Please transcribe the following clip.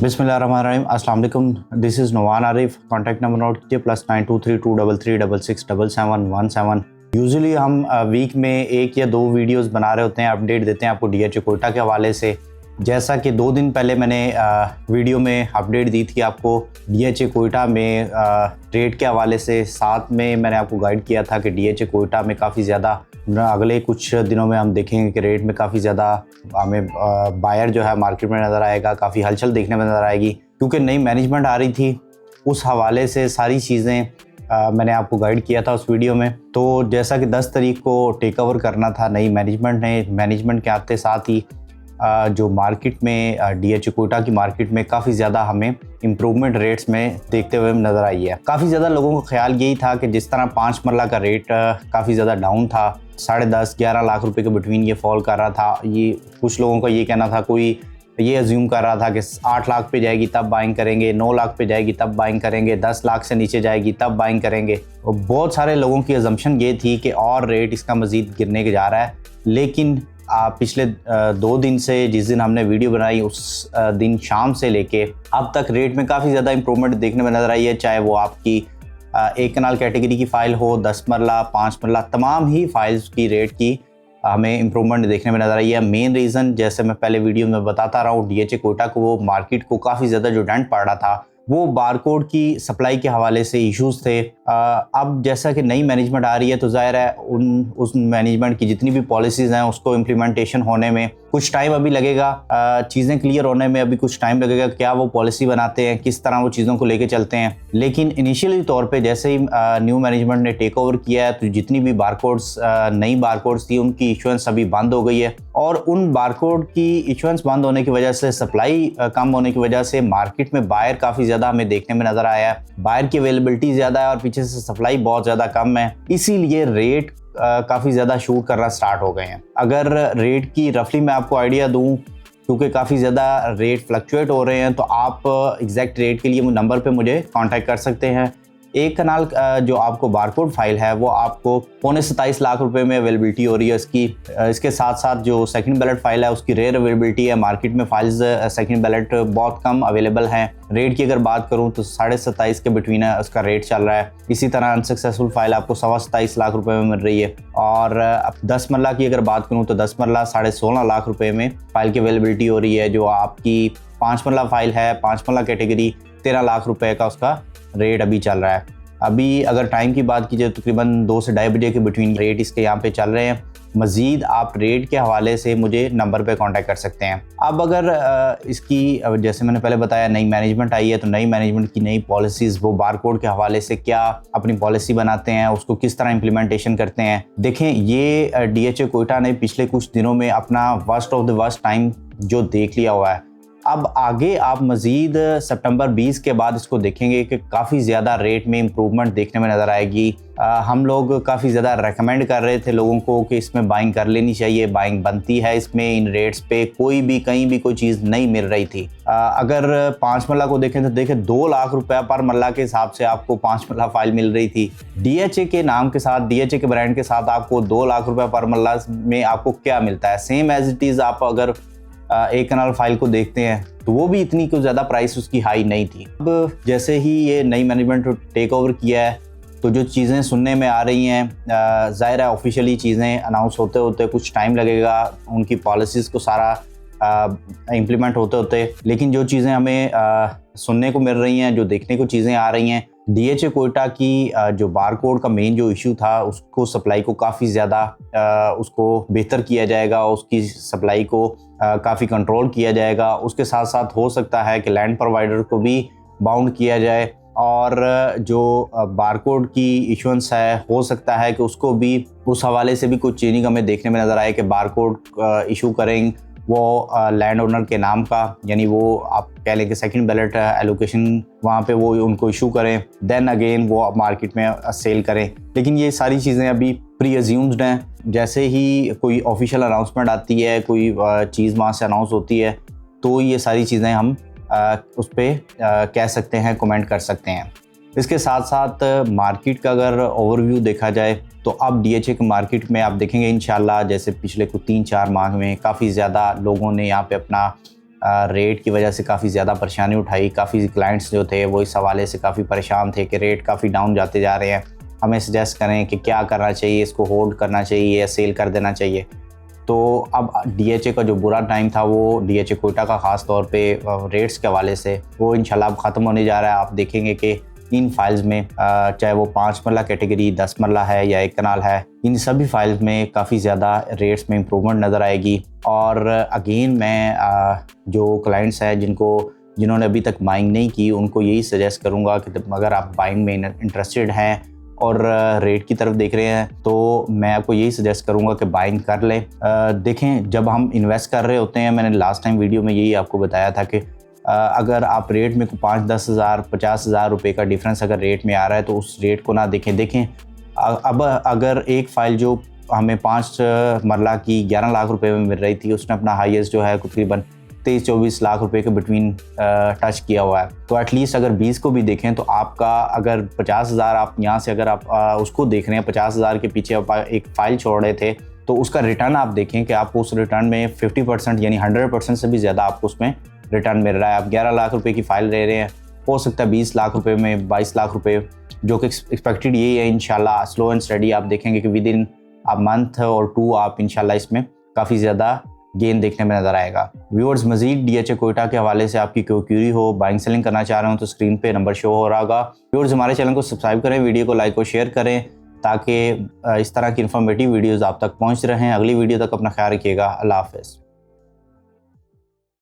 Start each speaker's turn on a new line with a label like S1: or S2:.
S1: बिस्मिल्लाहिर्रहमानिर्रहीम। अस्सलाम वालेकुम। This is Numan Arif. Contact number note कीजिए +923233667717। यूजुअली हम वीक में एक या दो वीडियोस बना रहे होते हैं, अपडेट देते हैं आपको डीएचए कोयटा के हवाले से। जैसा कि 2 दिन पहले मैंने वीडियो में अपडेट दी थी आपको डीएचए कोयटा में रेट के हवाले से। साथ में मैंने आपको गाइड किया था कि डीएचए कोयटा में काफ़ी ज़्यादा अगले कुछ दिनों में हम देखेंगे कि रेट में काफ़ी ज़्यादा हमें बायर जो है मार्केट में नज़र आएगा, काफ़ी हलचल देखने में नज़र आएगी क्योंकि नई मैनेजमेंट आ रही थी। उस हवाले से सारी चीज़ें मैंने आपको गाइड किया था उस वीडियो में। तो जैसा कि 10 तारीख को टेक ओवर करना था नई मैनेजमेंट ने, मैनेजमेंट के आते साथ ही जो मार्केट में डीएचए कोयटा की मार्केट में काफ़ी ज़्यादा हमें इम्प्रूवमेंट रेट्स में देखते हुए नज़र आई है। काफ़ी ज़्यादा लोगों का ख्याल यही था कि जिस तरह 5 मरला का रेट काफ़ी ज़्यादा डाउन था, 10.5-11 लाख रुपए के बिटवीन ये फॉल कर रहा था। ये कुछ लोगों का ये कहना था, कोई ये अज्यूम कर रहा था कि 8 लाख पे जाएगी तब बाइंग करेंगे, 9 लाख पे जाएगी तब बाइंग करेंगे, 10 लाख से नीचे जाएगी तब बाइंग करेंगे। और बहुत सारे लोगों की अजम्पशन ये थी कि और रेट इसका मज़ीद गिरने के जा रहा है। लेकिन पिछले 2 दिन से जिस दिन हमने वीडियो बनाई उस दिन शाम से लेके अब तक रेट में काफ़ी ज़्यादा इम्प्रूवमेंट देखने में नज़र आई है। चाहे वो आपकी एक कनाल कैटेगरी की फ़ाइल हो, 10 मरला, 5 मरला, तमाम ही फाइल्स की रेट की हमें इम्प्रूवमेंट देखने में नज़र आई है। मेन रीज़न जैसे मैं पहले वीडियो में बताता रहा हूँ, डीएचए कोयटा को वो मार्केट को काफ़ी ज़्यादा जो डेंट पड़ रहा था वो बारकोड की सप्लाई के हवाले से इश्यूज़ थे। अब जैसा कि नई मैनेजमेंट आ रही है तो ज़ाहिर है उस मैनेजमेंट की जितनी भी पॉलिसीज़ हैं उसको इम्प्लीमेंटेशन होने में कुछ टाइम अभी लगेगा, चीज़ें क्लियर होने में अभी कुछ टाइम लगेगा, क्या वो पॉलिसी बनाते हैं, किस तरह वो चीज़ों को लेके चलते हैं। लेकिन इनिशियली तौर पे जैसे ही न्यू मैनेजमेंट ने टेक ओवर किया है तो जितनी भी बारकोड्स नई बारकोड्स थी उनकी इशुएंस अभी बंद हो गई है। और उन बारकोड की इशुएंस बंद होने की वजह से, सप्लाई कम होने की वजह से मार्केट में बायर काफ़ी ज़्यादा हमें देखने में नज़र आया है। बायर की अवेलेबिलिटी ज़्यादा है और पीछे से सप्लाई बहुत ज़्यादा कम है, इसीलिए रेट काफ़ी ज़्यादा शूट करना स्टार्ट हो गए हैं। अगर रेट की रफली मैं आपको आइडिया दूं, क्योंकि काफ़ी ज़्यादा रेट फ्लक्चुएट हो रहे हैं, तो आप एग्जैक्ट रेट के लिए नंबर पे मुझे कांटेक्ट कर सकते हैं। एक कनाल जो आपको बारकोड फाइल है वो आपको 27.25 लाख रुपए में अवेलेबिलिटी हो रही है इसकी। इसके साथ साथ जो सेकंड बैलेट फाइल है उसकी रेयर अवेलेबिलिटी है। मार्केट में फाइल्स सेकंड बैलेट बहुत कम अवेलेबल हैं। रेट की अगर बात करूं तो 27.5 के बिटवीन है उसका रेट चल रहा है। इसी तरह अनसक्सेसफुल फाइल आपको 27.25 लाख रुपए में मिल रही है। और 10 मरला की अगर बात करूँ तो 10 मरला 16.5 लाख रुपए में फाइल की अवेलेबिलिटी हो रही है। जो आपकी 5 मरला फाइल है, 5 मरला कैटेगरी, 13 लाख रुपए का उसका रेट अभी चल रहा है। अभी अगर टाइम की बात कीजिए तो तकरीबन 2 से 2:30 बजे के बिटवीन रेट इसके यहाँ पे चल रहे हैं। मज़ीद आप रेट के हवाले से मुझे नंबर पे कांटेक्ट कर सकते हैं। अब अगर इसकी जैसे मैंने पहले बताया नई मैनेजमेंट आई है तो नई मैनेजमेंट की नई पॉलिसीज़ वो बारकोड के हवाले से क्या अपनी पॉलिसी बनाते हैं, उसको किस तरह इम्प्लीमेंटेशन करते हैं। देखें, ये डीएचए कोयटा ने पिछले कुछ दिनों में अपना worst of the worst time जो देख लिया हुआ है। अब आगे आप मज़ीद सितंबर 20 के बाद इसको देखेंगे कि काफ़ी ज़्यादा रेट में इम्प्रूवमेंट देखने में नज़र आएगी। हम लोग काफ़ी ज़्यादा रेकमेंड कर रहे थे लोगों को कि इसमें बाइंग कर लेनी चाहिए, बाइंग बनती है इसमें। इन रेट्स पे कोई भी कहीं भी कोई चीज़ नहीं मिल रही थी। अगर 5 मरला को देखें तो देखें 2 लाख रुपया पर मरला के हिसाब से आपको 5 मरला फाइल मिल रही थी। डीएचए के नाम के साथ, डीएचए के ब्रांड के साथ आपको 2 लाख रुपया पर मरला में आपको क्या मिलता है? सेम एज इट इज़ आप अगर एक कनाल फाइल को देखते हैं तो वो भी इतनी कुछ ज़्यादा प्राइस उसकी हाई नहीं थी। अब जैसे ही ये नई मैनेजमेंट टेक ओवर किया है तो जो चीज़ें सुनने में आ रही हैं, ज़ाहिर है ऑफिशियली चीज़ें अनाउंस होते होते कुछ टाइम लगेगा, उनकी पॉलिसीज़ को सारा इम्प्लीमेंट होते होते। लेकिन जो चीज़ें हमें सुनने को मिल रही हैं, जो देखने को चीज़ें आ रही हैं, डीएचए कोयटा की जो बारकोड का मेन जो इशू था उसको सप्लाई को काफ़ी ज़्यादा उसको बेहतर किया जाएगा, उसकी सप्लाई को काफ़ी कंट्रोल किया जाएगा। उसके साथ साथ हो सकता है कि लैंड प्रोवाइडर को भी बाउंड किया जाए और जो बारकोड की इशुएंस है हो सकता है कि उसको भी उस हवाले से भी कुछ चेंजिंग हमें देखने में नज़र आए कि बारकोड इशू करें वो लैंड ओनर के नाम का, यानी वो आप कह लें कि सेकंड बैलेट एलोकेशन वहाँ पे वो उनको इशू करें, देन अगेन वो मार्केट में सेल करें। लेकिन ये सारी चीज़ें अभी प्री अज्यूम्ड हैं। जैसे ही कोई ऑफिशियल अनाउंसमेंट आती है, कोई चीज़ वहाँ से अनाउंस होती है तो ये सारी चीज़ें हम उस पर कह सकते हैं, कमेंट कर सकते हैं। इसके साथ साथ मार्केट का अगर ओवरव्यू देखा जाए तो अब डीएचए के मार्केट में आप देखेंगे इंशाल्लाह जैसे पिछले कुछ 3-4 माह में काफ़ी ज़्यादा लोगों ने यहाँ पे अपना रेट की वजह से काफ़ी ज़्यादा परेशानी उठाई। काफ़ी क्लाइंट्स जो थे वो इस हवाले से काफ़ी परेशान थे कि रेट काफ़ी डाउन जाते जा रहे हैं, हमें सजेस्ट करें कि क्या करना चाहिए, इसको होल्ड करना चाहिए या सेल कर देना चाहिए। तो अब DHA का जो बुरा टाइम था वो DHA कोयटा का ख़ास तौर पे रेट्स के हवाले से वो इंशाल्लाह अब ख़त्म होने जा रहा है। आप देखेंगे कि इन फाइल्स में चाहे वो 5 मरला कैटेगरी, 10 मरला है या 1 कनाल है, इन सभी फाइल्स में काफ़ी ज़्यादा रेट्स में इम्प्रूवमेंट नज़र आएगी। और अगेन मैं जो क्लाइंट्स हैं जिन्होंने अभी तक बाइंग नहीं की उनको यही सजेस्ट करूँगा कि अगर आप बाइंग में इंटरेस्टेड हैं और रेट की तरफ देख रहे हैं तो मैं आपको यही सजेस्ट करूंगा कि बाइंग कर लें। देखें, जब हम इन्वेस्ट कर रहे होते हैं, मैंने लास्ट टाइम वीडियो में यही आपको बताया था कि अगर आप रेट में 5-10 हज़ार 50 हज़ार रुपये का डिफरेंस अगर रेट में आ रहा है तो उस रेट को ना देखें। अब अगर एक फ़ाइल जो हमें 5 मरला की 11 लाख रुपए में मिल रही थी, उसने अपना हाईएस्ट जो है तकरीबन 23-24 लाख रुपए के बिटवीन टच किया हुआ है, तो एटलीस्ट अगर 20 को भी देखें तो आपका अगर 50 हज़ार आप यहाँ से अगर आप उसको देख रहे हैं, 50 हज़ार के पीछे आप एक फ़ाइल छोड़ रहे थे, तो उसका रिटर्न आप देखें कि आपको उस रिटर्न में 50% यानी 100% से भी ज़्यादा आपको उसमें रिटर्न मिल रहा है। आप 11 लाख रुपए की फ़ाइल ले रहे हैं, हो सकता है 20 लाख रुपए में 22 लाख रुपए, जो कि एक्सपेक्टेड यही है। इंशाल्लाह स्लो एंड स्टडी आप देखेंगे कि विद इन अ मंथ और 2 आप इंशाल्लाह इसमें काफ़ी ज़्यादा गेन देखने में नज़र आएगा। व्यूअर्स, मजीद DHA कोयटा के हवाले से आपकी कोई क्यूरी हो, बाइंग सेलिंग करना चाह रहे हो तो स्क्रीन पे नंबर शो हो रहा होगा। व्यूअर्स, हमारे चैनल को सब्सक्राइब करें, वीडियो को लाइक और शेयर करें ताकि इस तरह की इन्फॉर्मेटिव वीडियोज़ आप तक पहुँच रहे हैं। अगली वीडियो तक अपना ख्याल रखिएगा। अल्लाह हाफ़िज़।